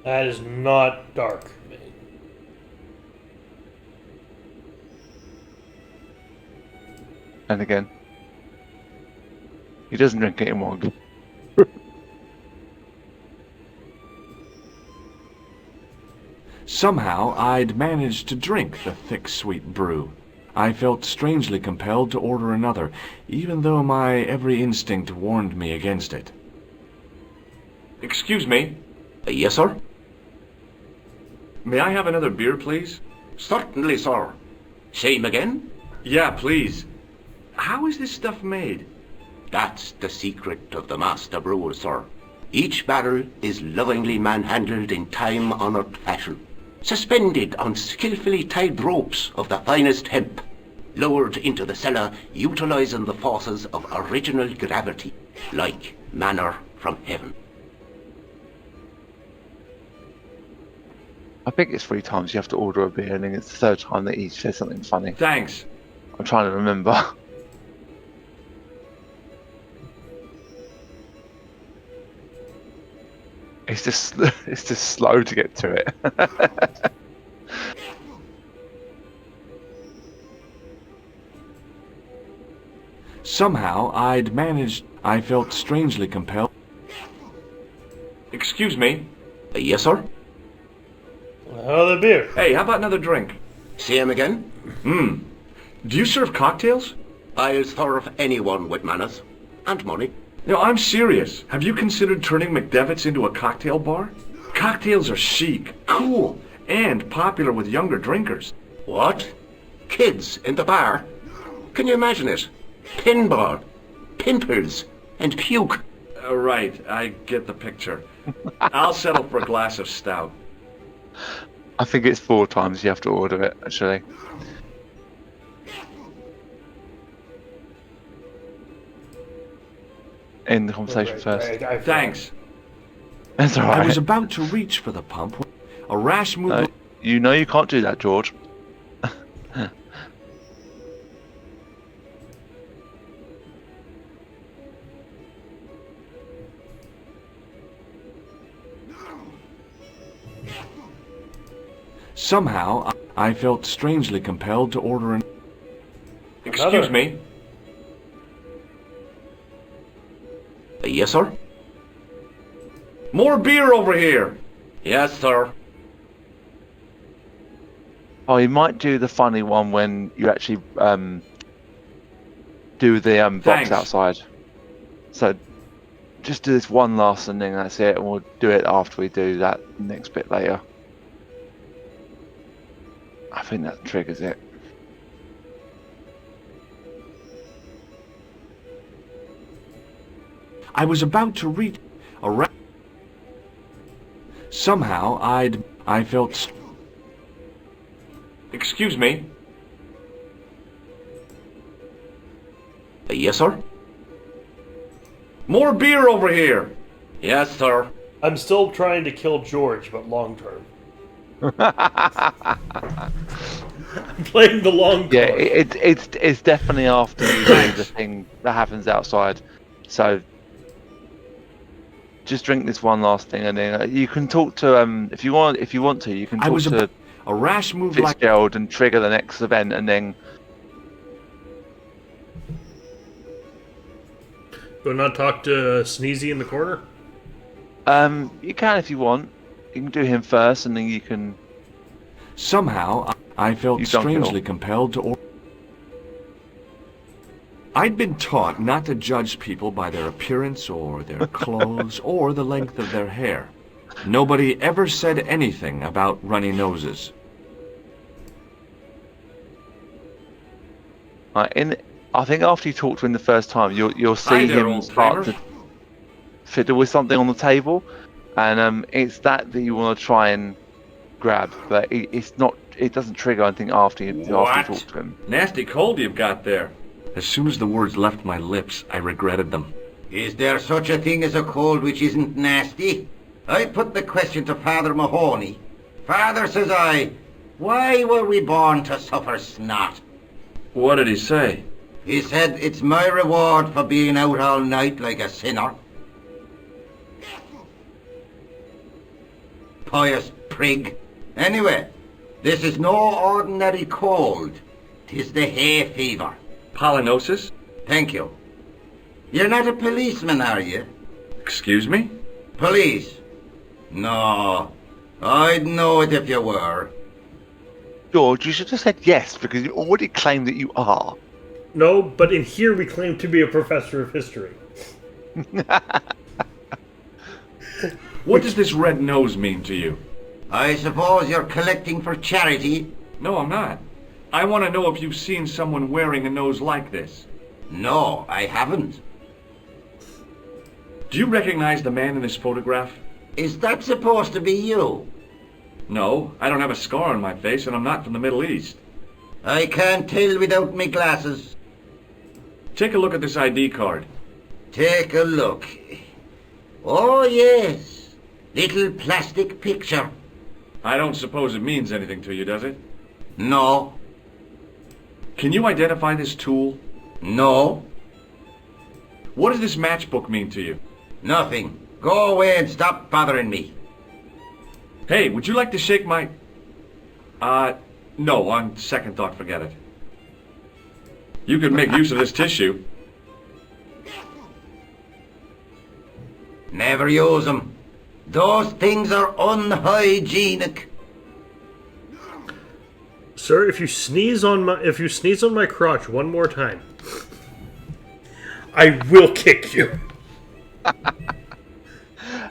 That is not dark, mate. And again, he doesn't drink it in one go. Somehow, I'd managed to drink the thick, sweet brew. I felt strangely compelled to order another, even though my every instinct warned me against it. Excuse me. Yes, sir? May I have another beer, please? Certainly, sir. Same again? Yeah, please. How is this stuff made? That's the secret of the master brewer, sir. Each barrel is lovingly manhandled in time-honoured fashion, suspended on skillfully tied ropes of the finest hemp, lowered into the cellar utilising the forces of original gravity, like manna from heaven. I think it's 3 times you have to order a beer, and then it's the 3rd time that he says something funny. Thanks. I'm trying to remember. It's just slow to get to it. Somehow, I'd managed... I felt strangely compelled... Excuse me. Yes, sir? Another beer. Hey, how about another drink? Same again? Do you serve cocktails? I'll serve anyone with manners and money. No, I'm serious. Have you considered turning McDevitt's into a cocktail bar? Cocktails are chic, cool, and popular with younger drinkers. What? Kids in the bar? Can you imagine it? Pinball, pimples, and puke. Right, I get the picture. I'll settle for a glass of stout. I think it's 4 times you have to order it, actually. End the conversation first. Thanks. That's alright. I was about to reach for the pump when a rash move... No, you know you can't do that, George. Somehow, I felt strangely compelled to order an... Excuse me. Yes, sir? More beer over here! Yes, sir. Oh, you might do the funny one when you actually do the box Thanks. outside. So just do this one last and then that's it, and we'll do it after we do that next bit later. I think that triggers it. I was about to reach a ra... Somehow, I felt... Excuse me. Yes, sir? More beer over here! Yes, sir. I'm still trying to kill George, but long term. I'm playing the long card. Yeah, it's definitely after you do the thing that happens outside. So just drink this one last thing, and then you can talk to if you want to, you can talk to a rash move like... Fitzgerald and trigger the next event, and then Go not talk to Sneezy in the corner? you can if you want. You can do him first, and then you can... Somehow, I felt You dunk it strangely all. compelled to order... I'd been taught not to judge people by their appearance or their clothes or the length of their hair. Nobody ever said anything about runny noses. I think after you talk to him the first time, you'll see there, him start to old-timer. fiddle with something on the table, and it's that you want to try and grab, but it's not. It doesn't trigger anything after you talk to him. Nasty cold you've got there. As soon as the words left my lips, I regretted them. Is there such a thing as a cold which isn't nasty? I put the question to Father Mahoney. Father, says I, why were we born to suffer snot? What did he say? He said, it's my reward for being out all night like a sinner. Pious prig. Anyway, this is no ordinary cold. 'Tis the hay fever. Pollinosis? Thank you. You're not a policeman, are you? Excuse me? Police? No. I'd know it if you were. George, you should have said yes because you already claimed that you are. No, but in here we claim to be a professor of history. What does this red nose mean to you? I suppose you're collecting for charity? No, I'm not. I want to know if you've seen someone wearing a nose like this. No, I haven't. Do you recognize the man in this photograph? Is that supposed to be you? No, I don't have a scar on my face and I'm not from the Middle East. I can't tell without me glasses. Take a look at this ID card. Take a look. Oh, yes. Little plastic picture. I don't suppose it means anything to you, does it? No. Can you identify this tool? No. What does this matchbook mean to you? Nothing. Go away and stop bothering me. Hey, would you like to shake my... no, on second thought, forget it. You could make use of this tissue. Never use them. Those things are unhygienic. Sir, if you sneeze on my crotch one more time, I will kick you.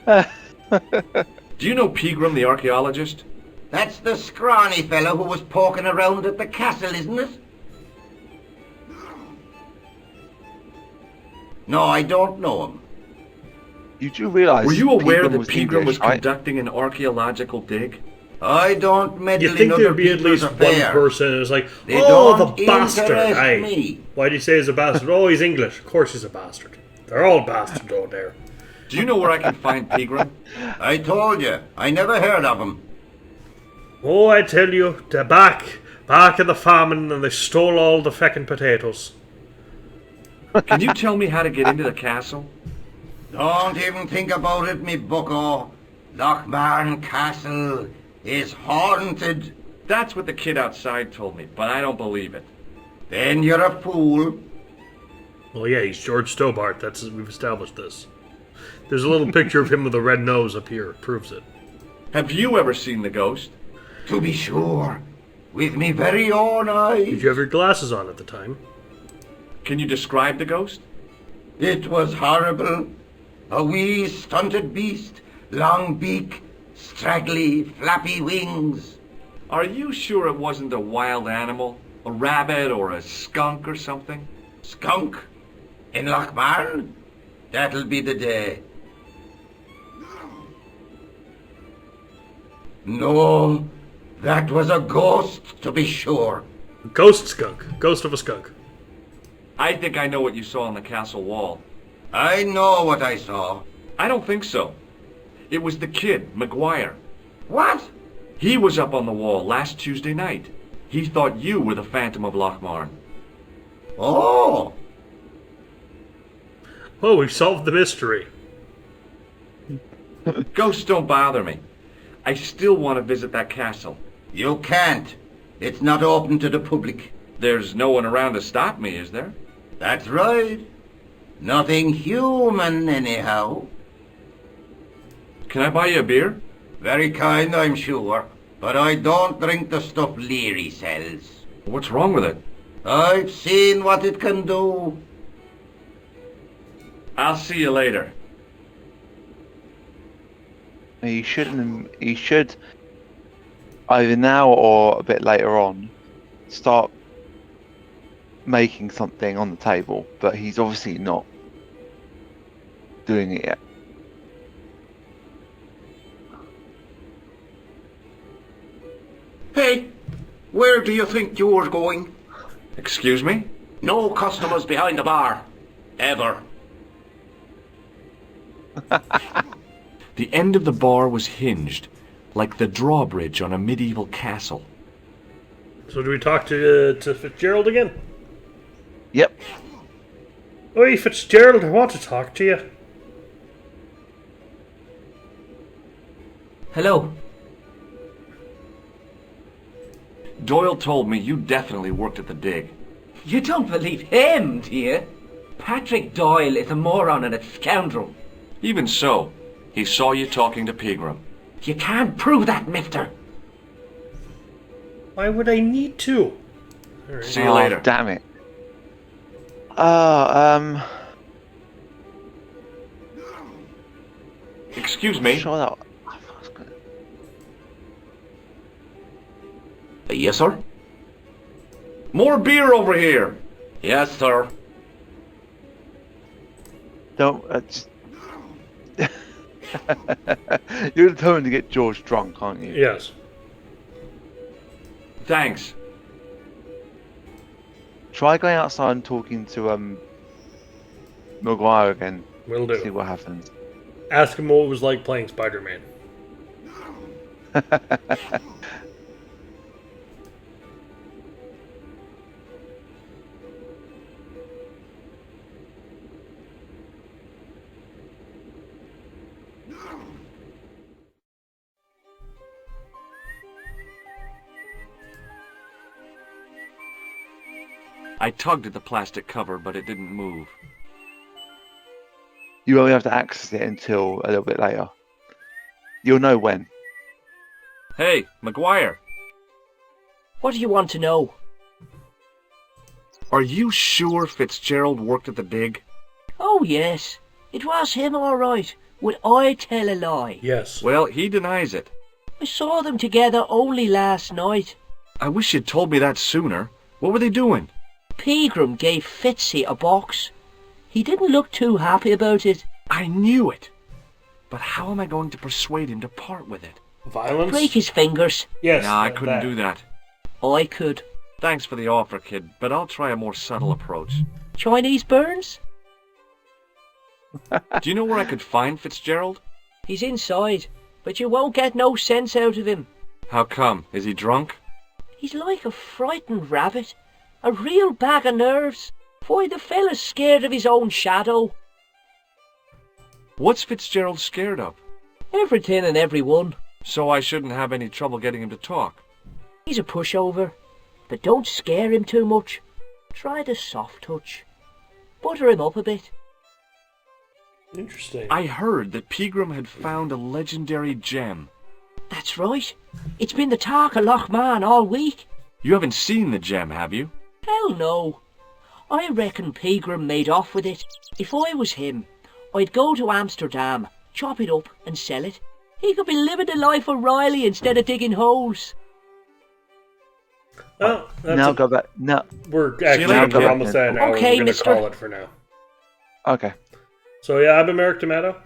Do you know Pegram, the archaeologist? That's the scrawny fellow who was poking around at the castle, isn't it? No, I don't know him. You do realise... Were you aware that was Pegram was English, right? conducting an archaeological dig? I don't meddle You think in other there'd be at people's least affairs. one person who's like, They oh, don't the bastard! interest Aye. me. Why do you say he's a bastard? Oh, he's English. Of course he's a bastard. They're all bastards out there. Do you know where I can find Pegram? I told you, I never heard of him. Oh, I tell you, they're back in the famine, and they stole all the feckin' potatoes. Can you tell me how to get into the castle? Don't even think about it, me bucko. Lochmarne Castle is haunted. That's what the kid outside told me, but I don't believe it. Then you're a fool. Well, yeah, he's George Stobart. We've established this. There's a little picture of him with a red nose up here. It proves it. Have you ever seen the ghost? To be sure, with me very own eyes. Did you have your glasses on at the time? Can you describe the ghost? It was horrible. A wee stunted beast, long beak, straggly, flappy wings. Are you sure it wasn't a wild animal? A rabbit or a skunk or something? Skunk? In Lochmarne? That'll be the day. No, that was a ghost, to be sure. Ghost skunk. Ghost of a skunk. I think I know what you saw on the castle wall. I know what I saw. I don't think so. It was the kid, McGuire. What? He was up on the wall last Tuesday night. He thought you were the Phantom of Lochmarne. Oh, Oh, we've solved the mystery. Ghosts don't bother me. I still want to visit that castle. you can't. It's not open to the public. There's no one around to stop me, is there? That's right. Nothing human, anyhow. Can I buy you a beer? Very kind, I'm sure. But I don't drink the stuff Leary sells. What's wrong with it? I've seen what it can do. I'll see you later. He should either now or a bit later on start making something on the table, but he's obviously not doing it yet. Hey, where do you think you're going? Excuse me? No customers behind the bar. Ever. The end of the bar was hinged, like the drawbridge on a medieval castle. So do we talk to Fitzgerald again? Yep. Oi, Fitzgerald, I want to talk to you. Hello. Doyle told me you definitely worked at the dig. You don't believe him, do you? Patrick Doyle is a moron and a scoundrel. Even so, he saw you talking to Pegram. You can't prove that, mister. Why would I need to? Alright. See you later. Damn it. Excuse me? Sure that. Yes, sir? More beer over here! Yes, sir. Don't. Just... You're determined to get George drunk, aren't you? Yes. Thanks. Try going outside and talking to Maguire again. Will do. See what happens. Ask him what it was like playing Spider-Man. I tugged at the plastic cover, but it didn't move. You won't have to access it until a little bit later. You'll know when. Hey, Maguire, What do you want to know? are you sure Fitzgerald worked at the dig? Oh, yes. It was him, all right. Would I tell a lie? Yes. Well, he denies it. I saw them together only last night. I wish you'd told me that sooner. What were they doing? Pegram gave Fitzy a box. He didn't look too happy about it. I knew it. But how am I going to persuade him to part with it? Violence? Break his fingers. Yes. Nah, I couldn't do that. I could. Thanks for the offer, kid, but I'll try a more subtle approach. Chinese burns? Do you know where I could find Fitzgerald? He's inside, but you won't get no sense out of him. How come? Is he drunk? He's like a frightened rabbit. A real bag of nerves. Why, the fella's scared of his own shadow. What's Fitzgerald scared of? Everything and everyone. So I shouldn't have any trouble getting him to talk. He's a pushover. But don't scare him too much. Try the soft touch. Butter him up a bit. Interesting. I heard that Pegram had found a legendary gem. That's right. It's been the talk of Lochmarne all week. You haven't seen the gem, have you? Hell no. I reckon Pegram made off with it. If I was him, I'd go to Amsterdam, chop it up and sell it. He could be living the life of Riley instead of digging holes. Oh, that's Now go back. No. We're you actually later, we're almost at an hour. Okay, We're going to mister. call it for now. Okay. So yeah, I've been Merrick Tomato,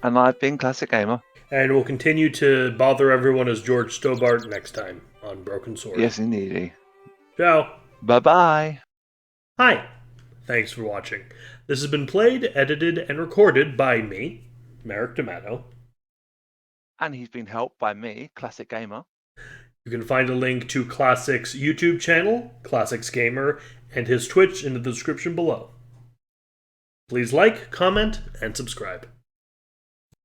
And I've been Classic Gamer. and we'll continue to bother everyone as George Stobart next time on Broken Sword. Yes, indeed. Ciao. Bye bye. Hi. Thanks for watching. This has been played, edited, and recorded by me, Merrick Tomato. And he's been helped by me, Classic Gamer. You can find a link to Classic's YouTube channel, Classics Gamer, and his Twitch in the description below. Please like, comment, and subscribe.